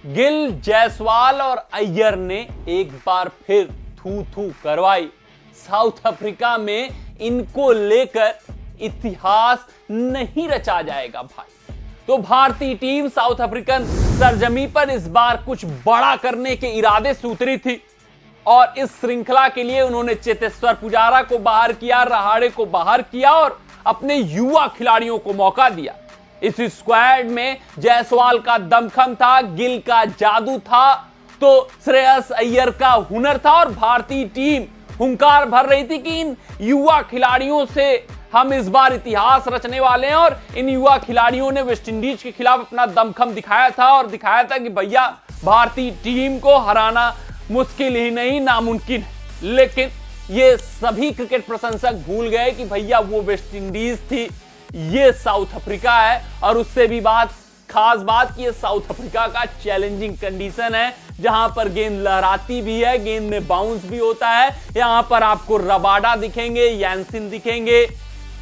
गिल, जायसवाल और अय्यर ने एक बार फिर थू थू करवाई। साउथ अफ्रीका में इनको लेकर इतिहास नहीं रचा जाएगा भाई। तो भारतीय टीम साउथ अफ्रीकन सरजमी पर इस बार कुछ बड़ा करने के इरादे से उतरी थी और इस श्रृंखला के लिए उन्होंने चेतेश्वर पुजारा को बाहर किया, रहाड़े को बाहर किया और अपने युवा खिलाड़ियों को मौका दिया। इस स्क्वाड में जायसवाल का दमखम था, गिल का जादू था, तो श्रेयस अय्यर का हुनर था और भारतीय टीम हुंकार भर रही थी कि इन युवा खिलाड़ियों से हम इस बार इतिहास रचने वाले हैं। और इन युवा खिलाड़ियों ने वेस्टइंडीज के खिलाफ अपना दमखम दिखाया था और दिखाया था कि भैया भारतीय टीम को हराना मुश्किल ही नहीं नामुमकिन है। लेकिन ये सभी क्रिकेट प्रशंसक भूल गए कि भैया वो वेस्टइंडीज थी, ये साउथ अफ्रीका है। और उससे भी खास बात कि ये साउथ अफ्रीका का चैलेंजिंग कंडीशन है, जहां पर गेंद लहराती भी है, गेंद में बाउंस भी होता है। यहां पर आपको रबाडा दिखेंगे, यानसिन दिखेंगे,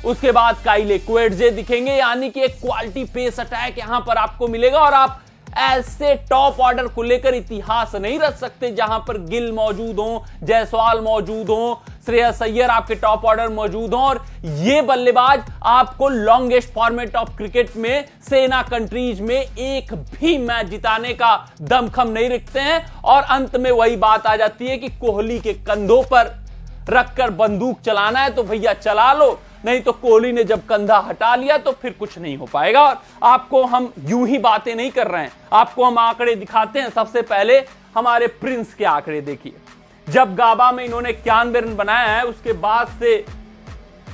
उसके बाद काइले क्वेटजे दिखेंगे, यानी कि एक क्वालिटी पेस अटैक यहां पर आपको मिलेगा। और आप ऐसे टॉप ऑर्डर को लेकर इतिहास नहीं रच सकते जहां पर गिल मौजूद हो, जायसवाल मौजूद हो, श्रेयस अय्यर आपके टॉप ऑर्डर मौजूद हो और ये बल्लेबाज आपको लॉन्गेस्ट फॉर्मेट ऑफ क्रिकेट में सेना कंट्रीज में एक भी मैच जिताने का दमखम नहीं रखते हैं। और अंत में वही बात आ जाती है कि कोहली के कंधों पर रखकर बंदूक चलाना है तो भैया चला लो, नहीं तो कोहली ने जब कंधा हटा लिया तो फिर कुछ नहीं हो पाएगा। और आपको हम यूं ही बातें नहीं कर रहे हैं, आपको हम आंकड़े दिखाते हैं। सबसे पहले हमारे प्रिंस के आंकड़े देखिए। जब गाबा में इन्होंने 91 रन बनाया है, उसके बाद से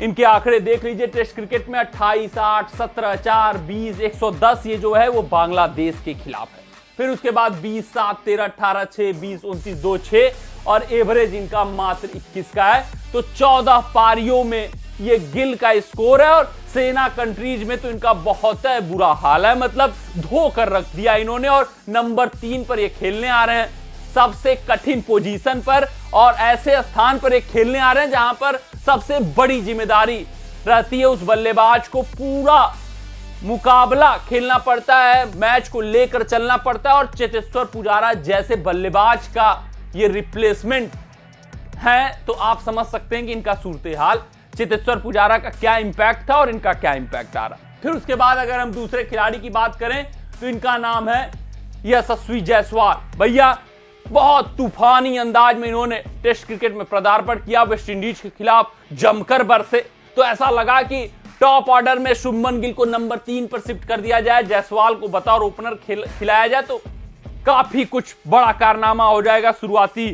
इनके आंकड़े देख लीजिए। टेस्ट क्रिकेट में 28, 8, 17, 4, 20, 110 ये जो है वो बांग्लादेश के खिलाफ है। फिर उसके बाद 20, 7, 13, 18, 6, 20, 29, 2, 6 और एवरेज इनका मात्र 21 का है। तो 14 पारियों में ये गिल का स्कोर है और सेना कंट्रीज में तो इनका बहुत है बुरा हाल है, मतलब धोकर रख दिया इन्होंने। और नंबर 3 पर ये खेलने आ रहे हैं, सबसे कठिन पोजीशन पर और ऐसे स्थान पर ये खेलने आ रहे हैं जहां पर सबसे बड़ी जिम्मेदारी रहती है उस बल्लेबाज को। पूरा मुकाबला खेलना पड़ता है, मैच को लेकर चलना पड़ता है। और चेतेश्वर पुजारा जैसे बल्लेबाज का ये रिप्लेसमेंट है तो आप समझ सकते हैं कि इनका सूरत हाल, चेतेश्वर पुजारा का क्या इंपैक्ट था और इनका क्या इंपैक्ट आ रहा। फिर उसके बाद अगर हम दूसरे खिलाड़ी की बात करें तो इनका नाम है यशस्वी जायसवाल। भैया बहुत तूफानी अंदाज में इन्होंने टेस्ट क्रिकेट में पदार्पण किया, वेस्टइंडीज के खिलाफ जमकर बरसे। तो ऐसा लगा कि टॉप ऑर्डर में शुभमन गिल को नंबर 3 पर शिफ्ट कर दिया जाए, जायसवाल को बतौर ओपनर खिलाया जाए तो काफी कुछ बड़ा कारनामा हो जाएगा। शुरुआती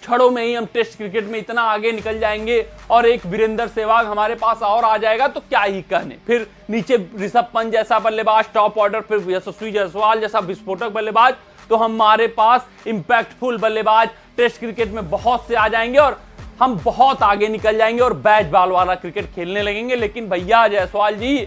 क्षणों में ही हम टेस्ट क्रिकेट में इतना आगे निकल जाएंगे और एक वीरेंद्र सहवाग हमारे पास और आ जाएगा तो क्या ही कहने। फिर नीचे ऋषभ पंत जैसा बल्लेबाज टॉप ऑर्डर, फिर यशस्वी जायसवाल जैसा विस्फोटक बल्लेबाज, तो हमारे पास इंपैक्टफुल बल्लेबाज टेस्ट क्रिकेट में बहुत से आ जाएंगे और हम बहुत आगे निकल जाएंगे और बैच बॉल वाला क्रिकेट खेलने लगेंगे। लेकिन भैया जायसवाल जी,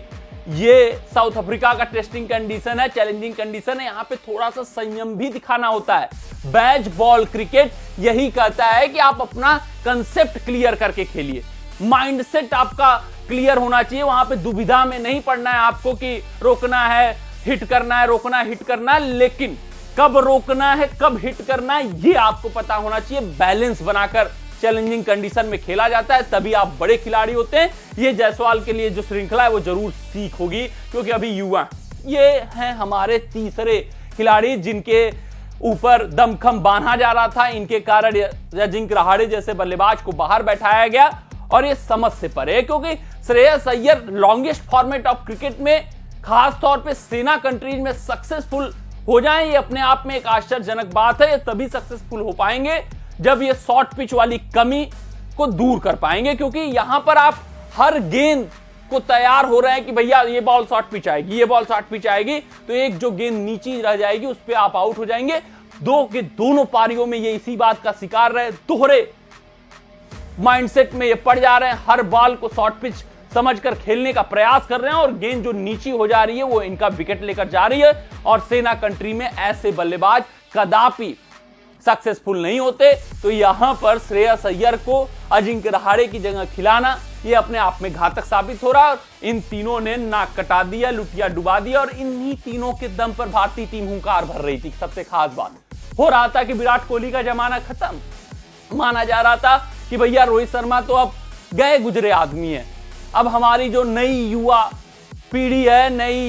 ये साउथ अफ्रीका का टेस्टिंग कंडीशन है, चैलेंजिंग कंडीशन है, यहाँ पे थोड़ा सा संयम भी दिखाना होता है। बैच बॉल क्रिकेट यही कहता है कि आप अपना कंसेप्ट क्लियर करके खेलिए, माइंडसेट आपका क्लियर होना चाहिए। वहां पे दुविधा में नहीं पड़ना है आपको कि रोकना है, हिट करना है, रोकना है, हिट करना है, लेकिन कब रोकना है, कब हिट करना है, ये आपको पता होना चाहिए। बैलेंस बनाकर चैलेंजिंग कंडीशन में खेला जाता है, तभी आप बड़े खिलाड़ी होते हैं। ये जायसवाल के लिए जो श्रृंखला है वो जरूर सीख होगी, क्योंकि अभी युवा। ये हैं हमारे तीसरे खिलाड़ी जिनके ऊपर दमखम बांधा जा रहा था, इनके कारण अजिंक्य रहाड़े जैसे बल्लेबाज को बाहर बैठाया गया और ये समझ से परे, क्योंकि Shreyas Iyer longest format of cricket में खास तौर पे सेना कंट्रीज में सक्सेसफुल हो जाएं, ये अपने आप में एक आश्चर्यजनक बात है। ये तभी सक्सेसफुल हो पाएंगे जब ये शॉर्ट पिच वाली कमी को दूर कर पाएंगे, क्योंकि यहां पर आप हर गेंद को तैयार हो रहे हैं कि भैया ये बॉल शॉर्ट पिच आएगी, ये बॉल शॉर्ट पिच आएगी, तो एक जो गेंद नीचे रह जाएगी उस पर आप आउट हो जाएंगे। दोनों पारियों में ये इसी बात का शिकार रहे, दोहरे माइंडसेट में ये पड़ जा रहे हैं, हर बॉल को शॉर्ट पिच समझकर खेलने का प्रयास कर रहे हैं और गेंद जो नीची हो जा रही है वो इनका विकेट लेकर जा रही है। और सेना कंट्री में ऐसे बल्लेबाज कदापि सक्सेसफुल नहीं होते, तो यहां पर श्रेयस अय्यर को अजिंक्य रहाणे की जगह खिलाना ये अपने आप में घातक साबित हो रहा है। इन तीनों ने नाक कटा दिया, लुटिया डुबा दिया और इन्हीं तीनों के दम पर भारतीय टीम हुंकार भर रही थी। सबसे खास बात हो रहा था कि विराट कोहली का जमाना खत्म, माना जा रहा था कि भैया रोहित शर्मा तो अब गए गुजरे आदमी है, अब हमारी जो नई युवा पीढ़ी है, नए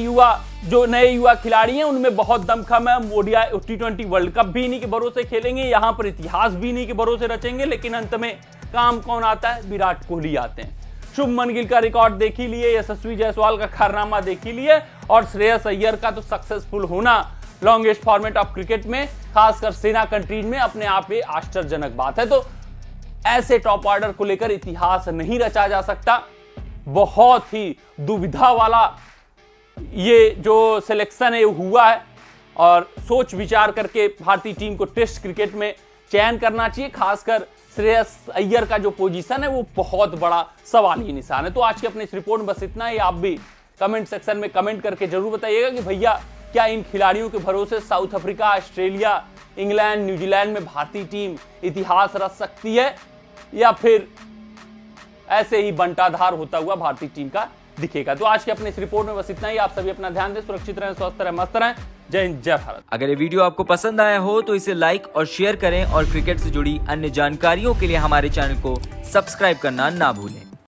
युवा खिलाड़ी हैं, उनमें बहुत दमखम है। ओडीआई T20 वर्ल्ड कप भी इन्हीं के भरोसे खेलेंगे, यहां पर इतिहास भी इन्हीं के भरोसे रचेंगे। लेकिन अंत में काम कौन आता है? विराट कोहली आते हैं। शुभमन गिल का रिकॉर्ड देख ही लिए, यशस्वी जायसवाल का कारनामा देख ही लिए, और श्रेयस अय्यर का तो सक्सेसफुल होना लॉन्गेस्ट फॉर्मेट ऑफ क्रिकेट में, खासकर सेना कंट्रीज में, अपने आप में आश्चर्यजनक बात है। तो ऐसे टॉप ऑर्डर को लेकर इतिहास नहीं रचा जा सकता। बहुत ही दुविधा वाला ये जो सिलेक्शन है हुआ है, और सोच विचार करके भारतीय टीम को टेस्ट क्रिकेट में चयन करना चाहिए। खासकर श्रेयस अय्यर का जो पोजीशन है वो बहुत बड़ा सवाली निशान है। तो आज की अपने इस रिपोर्ट में बस इतना ही। आप भी कमेंट सेक्शन में कमेंट करके जरूर बताइएगा कि भैया क्या इन खिलाड़ियों के भरोसे south Africa, Australia, England, New Zealand में भारतीय टीम इतिहास रच सकती है, या फिर ऐसे ही बंटाधार होता हुआ भारतीय टीम का दिखेगा। तो आज के अपने इस रिपोर्ट में बस इतना ही। आप सभी अपना ध्यान दें, सुरक्षित रहें, स्वस्थ रहें, मस्त रहें। जय हिंद, जय भारत। अगर ये वीडियो आपको पसंद आया हो तो इसे लाइक और शेयर करें, और क्रिकेट से जुड़ी अन्य जानकारियों के लिए हमारे चैनल को सब्सक्राइब करना ना भूलें।